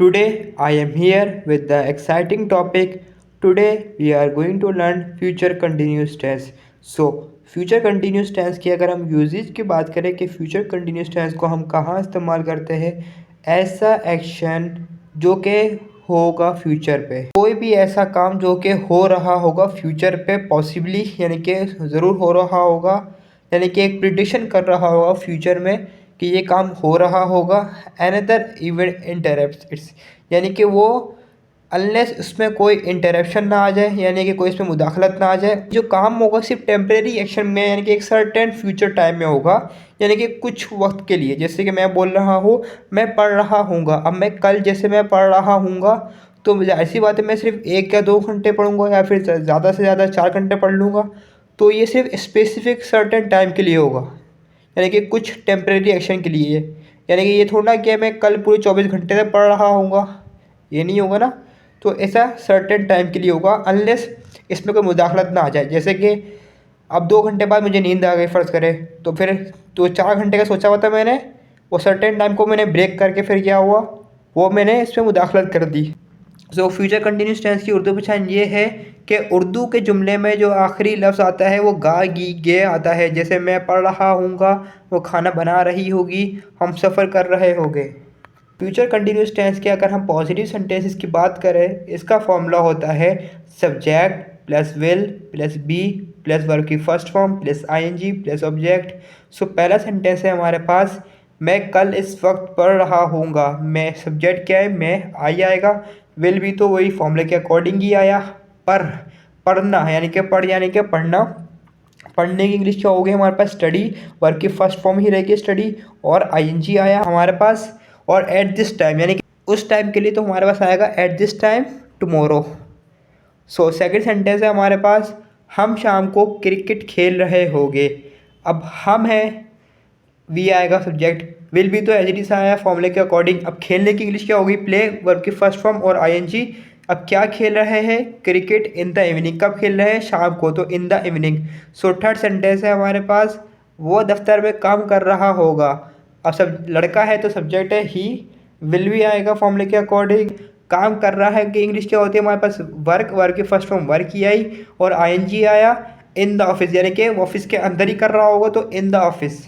Today I am here with the exciting topic. Today we are going to learn future continuous tense. Future continuous tense की अगर हम usage की बात करें कि फ्यूचर कंटिन्यूस टेंस को हम कहाँ इस्तेमाल करते हैं, ऐसा एक्शन जो कि होगा फ्यूचर पे, कोई भी ऐसा काम जो कि हो रहा होगा फ्यूचर पे पॉसिबली, यानी कि ज़रूर हो रहा होगा, यानी कि एक प्रिडिक्शन कर रहा होगा फ्यूचर में कि ये काम हो रहा होगा। अनदर इवेंट इंटरप्ट इट्स, यानी कि वो अनलेस उसमें कोई इंटरप्शन ना आ जाए, यानी कि कोई इसमें मुदाखलत ना आ जाए, जो काम होगा सिर्फ टेम्परेरी एक्शन में, यानी कि एक सर्टेन फ्यूचर टाइम में होगा, यानी कि कुछ वक्त के लिए। जैसे कि मैं बोल रहा हूँ मैं पढ़ रहा हूँगा, अब मैं कल जैसे मैं पढ़ रहा हूँगा तो ऐसी बात है मैं सिर्फ 1 या 2 घंटे पढ़ूँगा या फिर ज़्यादा से ज़्यादा 4 घंटे पढ़ लूँगा, तो ये सिर्फ स्पेसिफिक सर्टेन टाइम के लिए होगा, यानी कि कुछ टेम्परेरी एक्शन के लिए। यानी कि ये थोड़ा कि मैं कल पूरे 24 घंटे तक पढ़ रहा हूँगा, ये नहीं होगा ना। तो ऐसा सर्टेन टाइम के लिए होगा अनलेस इसमें कोई मुदाखलत ना आ जाए। जैसे कि अब 2 घंटे बाद मुझे नींद आ गई फ़र्ज़ करें, तो फिर तो 4 घंटे का सोचा हुआ था मैंने, वो सर्टेन टाइम को मैंने ब्रेक करके फिर क्या हुआ, वो मैंने इसमें मुदाखलत कर दी। फ्यूचर कंटिन्यूस टेंस की उर्दू पहचान ये है कि उर्दू के जुमले में जो आखिरी लफ्ज़ आता है वो गा गी गे आता है। जैसे मैं पढ़ रहा हूँगा, वो खाना बना रही होगी, हम सफ़र कर रहे होंगे। फ्यूचर कंटिन्यूस टेंस के अगर हम पॉजिटिव सेंटेंसेस की बात करें, इसका फॉर्मूला होता है subject plus will plus be plus verb की first form plus ING plus object. पहला सेंटेंस है हमारे पास, मैं कल इस वक्त पढ़ रहा हूँगा। मैं सब्जेक्ट क्या है, मैं आई आएगा, विल भी तो वही फॉर्मूले के अकॉर्डिंग ही आया। पर पढ़ना यानी कि यानी कि पढ़ना, पढ़ने की इंग्लिश क्या होगी हमारे पास, स्टडी, वर्ब की फर्स्ट फॉर्म ही रहेगी स्टडी, और आईएनजी आया हमारे पास। और एट दिस टाइम यानी कि उस टाइम के लिए तो हमारे पास आएगा at this time tomorrow. Second sentence है हमारे पास, हम शाम को क्रिकेट खेल रहे होंगे। अब हम है, वी आएगा सब्जेक्ट, विल भी तो एज इट इज आया फॉर्मूले के अकॉर्डिंग। अब खेलने की इंग्लिश क्या होगी, प्ले, वर्ब की फर्स्ट फॉर्म और आईएनजी। अब क्या खेल रहे हैं, क्रिकेट इन द इवनिंग, कब खेल रहे हैं, शाम को, तो in the evening. Third sentence है हमारे पास, वो दफ्तर में काम कर रहा होगा। अब सब लड़का है तो सब्जेक्ट है ही, विल भी आएगा फॉर्मूले के अकॉर्डिंग। काम कर रहा है कि इंग्लिश क्या होती है हमारे पास, वर्क, वर्क की फर्स्ट फॉर्म वर्क ही आई और आईएनजी आया। इन द ऑफिस, यानी कि ऑफिस के अंदर ही कर रहा होगा तो in the office.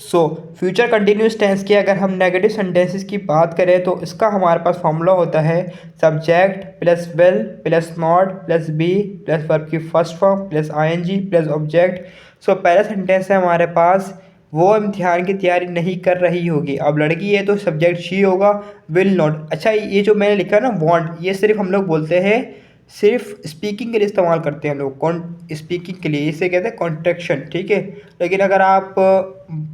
Future continuous tense की अगर हम नेगेटिव सेंटेंसेस की बात करें तो इसका हमारे पास फॉर्मूला होता है subject plus will plus not plus be plus verb की first form plus ING plus object. पहला सेंटेंस है हमारे पास, वो इम्तिहान की तैयारी नहीं कर रही होगी। अब लड़की है तो सब्जेक्ट शी होगा, विल नॉट। अच्छा, ये जो मैंने लिखा ना वांट, ये सिर्फ हम लोग बोलते हैं, सिर्फ स्पीकिंग के लिए इस्तेमाल करते हैं हम लोग, कौन स्पीकिंग के लिए, इसे कहते हैं कॉन्ट्रैक्शन, ठीक है। लेकिन अगर आप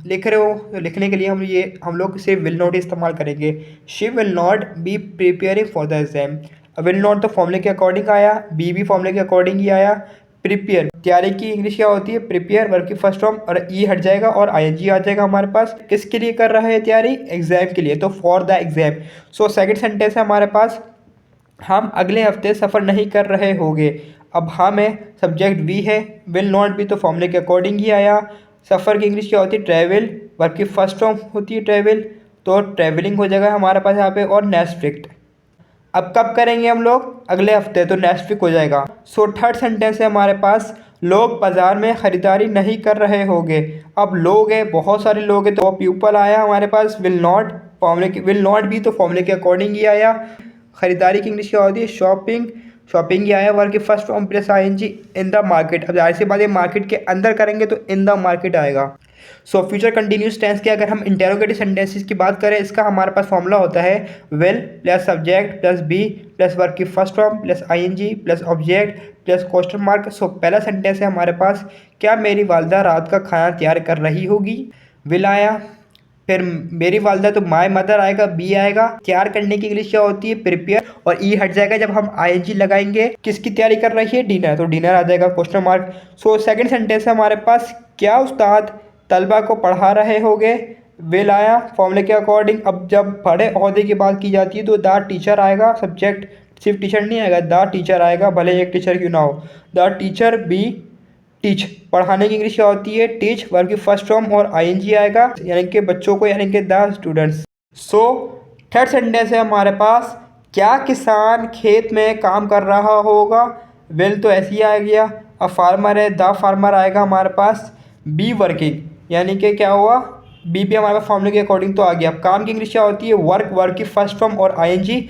लिख रहे हो तो लिखने के लिए हम लोग सिर्फ विल नॉट इस्तेमाल करेंगे। She will not be preparing for the exam. Will not तो फॉर्मूले के अकॉर्डिंग आया, बी भी फॉर्मूले के अकॉर्डिंग ही आया। प्रिपेयर, तैयारी की इंग्लिश क्या होती है, प्रिपेयर, वर्ब की फर्स्ट फॉर्म और ई हट जाएगा और आईएनजी आ जाएगा हमारे पास। किसके लिए कर रहा है तैयारी, एग्जाम के लिए, तो for the exam. Second sentence है हमारे पास, हम अगले हफ्ते सफ़र नहीं कर रहे होंगे। अब हम है, सब्जेक्ट वी है, विल नॉट भी तो फॉर्मूले के अकॉर्डिंग ही आया। सफ़र की इंग्लिश क्या होती है, ट्रैवल, वर्ब की फर्स्ट फॉर्म होती है ट्रैवल, तो ट्रैवलिंग हो जाएगा हमारे पास यहाँ पे। और नेक्स्ट वीक, अब कब करेंगे हम लोग, अगले हफ्ते, तो नेक्स्ट वीक हो जाएगा। थर्ड सेंटेंस है हमारे पास, लोग बाज़ार में ख़रीदारी नहीं कर रहे होंगे। अब लोग है, बहुत सारे लोग हैं, तो पीपल आया हमारे पास, विल नॉट, फॉर्मूले के विल नॉट भी तो फॉर्मूले के अकॉर्डिंग ही आया। ख़रीदारी की इंग्लिश क्या होती है, शॉपिंग, शॉपिंग ही आया, वर्ब की first form plus ING, in the market. अब जाहिर सी बात है मार्केट के अंदर करेंगे तो इन द मार्केट आएगा। फ्यूचर कंटिन्यूस टेंस के अगर हम इंटेरोगेटिव सेंटेंसेस की बात करें, इसका हमारे पास फॉर्मूला होता है will plus subject plus be plus verb की first form plus ING plus object plus question mark. पहला सेंटेंस है हमारे पास, क्या मेरी वालदा रात का खाना तैयार कर रही होगी, विल आया। फिर मेरी वालदा तो माय मदर आएगा, बी आएगा। तैयार करने की इंग्लिश क्या होती है, प्रिपेयर, और ई हट जाएगा जब हम आईएनजी लगाएंगे। किसकी तैयारी कर रही है, डिनर, तो डिनर आ जाएगा क्वेश्चन मार्क। सेकंड सेंटेंस है हमारे पास, क्या उस्ताद तलबा को पढ़ा रहे होंगे, विल आया फॉर्मूले के अकॉर्डिंग। अब जब बड़े ओहदे की बात की जाती है तो द टीचर आएगा, सब्जेक्ट सिर्फ टीचर नहीं आएगा, द टीचर आएगा, भले एक टीचर क्यों ना हो। द टीचर बी टीच, पढ़ाने की इंग्लिश क्या होती है, टीच, वर्ब की फर्स्ट फॉर्म और आईएनजी आएगा, यानी कि बच्चों को, यानी कि द स्टूडेंट्स। थर्ड सेंटेंस है हमारे पास, क्या किसान खेत में काम कर रहा होगा। विल तो ऐसे ही आ गया। अब फार्मर है, द फार्मर आएगा हमारे पास। बी वर्किंग, यानी कि क्या हुआ, बी भी हमारे पास फॉर्मूले के अकॉर्डिंग तो आ गया। अब काम की इंग्लिश क्या होती है, वर्क, वर्क की फर्स्ट फॉर्म और आईएनजी।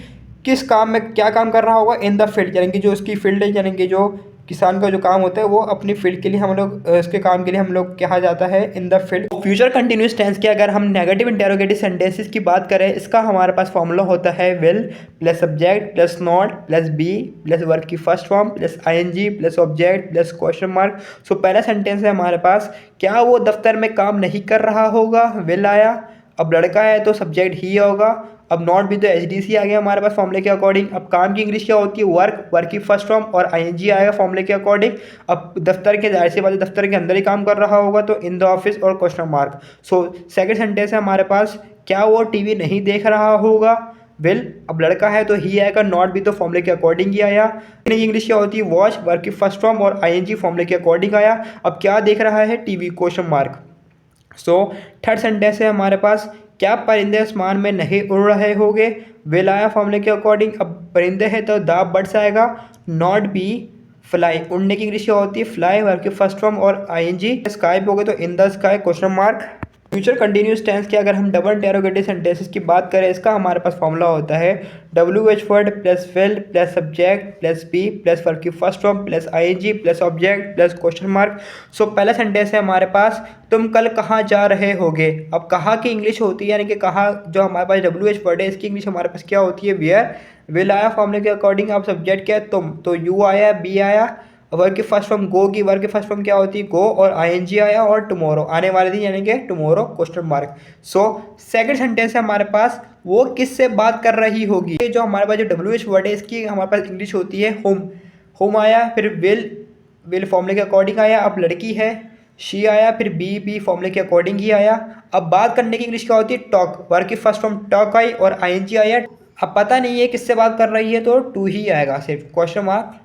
किस काम में क्या काम कर रहा होगा, इन द फील्ड, यानी कि जो उसकी फील्ड है, यानी कि जो किसान का जो काम होता है वो अपनी फील्ड के लिए हम लोग उसके काम के लिए हम लोग कहा जाता है in the field. Future continuous tense के अगर हम नेगेटिव इंटेरोगेटिव सेंटेंसेस की बात करें, इसका हमारे पास फॉर्मूला होता है will plus subject plus not plus be plus work की first form plus ING plus object plus question mark. So पहला सेंटेंस है हमारे पास, क्या वो दफ्तर में काम नहीं कर रहा होगा, विल आया। अब लड़का है तो सब्जेक्ट ही होगा। अब नॉट भी तो एच डी सी आ गया हमारे पास फॉर्मूले के अकॉर्डिंग। अब काम की इंग्लिश क्या होती है, वर्क, वर्क की फर्स्ट फॉर्म और आईएनजी आएगा फॉर्मूले के अकॉर्डिंग। अब दफ्तर के, जाहिर सी बात है दफ्तर के अंदर ही काम कर रहा होगा तो इन द ऑफिस और question mark. So second sentence है हमारे पास, क्या वो टीवी नहीं देख रहा होगा, विल। अब लड़का है तो ही आएगा, नॉट भी तो फॉर्मूले के अकॉर्डिंग ही आया। इंग्लिश क्या होती है, वॉच, वर्क की फर्स्ट फॉर्म और आईएनजी फॉर्मूले के अकॉर्डिंग आया। अब क्या देख रहा है, TV, question mark. So third sentence है हमारे पास, क्या परिंदे आसमान में नहीं उड़ रहे होंगे, विल आया फॉर्मूले के अकॉर्डिंग। अब परिंदे है तो द बर्ड्स आएगा, नॉट बी फ्लाई। उड़ने की इंग्लिश क्या होती है, फ्लाई, वर्ब की फर्स्ट फॉर्म और आईएनजी। स्काई पे हो गए तो in the sky, question mark. Future continuous tense की अगर हम डबल इंटेरोगेटिव सेंटेंसेस की बात करें, इसका हमारे पास फॉर्मूला होता है W H word plus will plus subject plus be plus verb की first form plus ING plus object plus question mark. So पहला सेंटेंस है हमारे पास, तुम कल कहाँ जा रहे होगे। अब कहाँ की इंग्लिश होती है, यानी कि कहाँ जो हमारे पास डब्ल्यू एच वर्ड है इसकी इंग्लिश हमारे पास क्या होती है, वेयर। विल आया फॉर्मूले के अकॉर्डिंग। अब सब्जेक्ट क्या है, तुम, तो यू आया, बी आया। वर्क की फर्स्ट फॉर्म गो की, वर्क की फर्स्ट फॉर्म क्या होती है, गो, और आईएनजी आया, और टुमारो, आने वाले दिन, यानी कि tomorrow, question mark. So second sentence है हमारे पास, वो किससे बात कर रही होगी। ये जो हमारे पास जो डब्ल्यू एच वर्ड है इसकी हमारे पास इंग्लिश होती है होम। होम आया, फिर विल, विल फॉर्मूले के अकॉर्डिंग आया। अब लड़की है, शी आया, फिर बी फॉर्मूले के अकॉर्डिंग ही आया। अब बात करने की इंग्लिश क्या होती है, टॉक, वर्क की फर्स्ट फॉर्म टॉक आई और आईएनजी आया। अब पता नहीं है किससे बात कर रही है तो टू ही आएगा सिर्फ, question mark.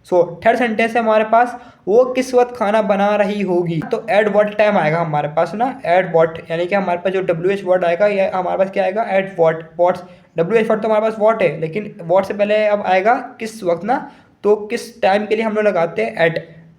So third sentence है हमारे पास, वो किस वक्त खाना बना रही होगी, तो एट व्हाट टाइम आएगा हमारे पास ना, एट व्हाट, यानी कि हमारे पास जो डब्ल्यू एच वर्ड आएगा ये हमारे पास क्या आएगा, at what. What's, W H word तो हमारे पास व्हाट है, लेकिन व्हाट से पहले अब आएगा किस वक्त ना, तो किस टाइम के लिए हम लोग लगाते हैं at.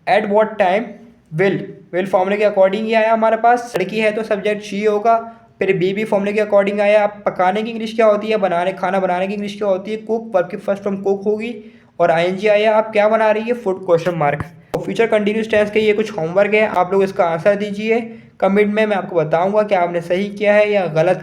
At what time will, will फॉर्मूले के अकॉर्डिंग ही आया हमारे पास। लड़की है तो सब्जेक्ट शी होगा, फिर बी फॉर्मूले के अकॉर्डिंग आया। अब पकाने की इंग्लिश क्या होती है, बनाने, खाना बनाने की इंग्लिश क्या होती है, कुक, वर्ब की फर्स्ट फॉर्म कुक होगी और आईएनजी आया। आप क्या बना रही है, फूड, क्वेश्चन मार्क। तो फ्यूचर कंटिन्यूस टेंस के ये कुछ होमवर्क है, आप लोग इसका आंसर दीजिए कमेंट में। मैं आपको बताऊंगा कि आपने सही किया है या गलत।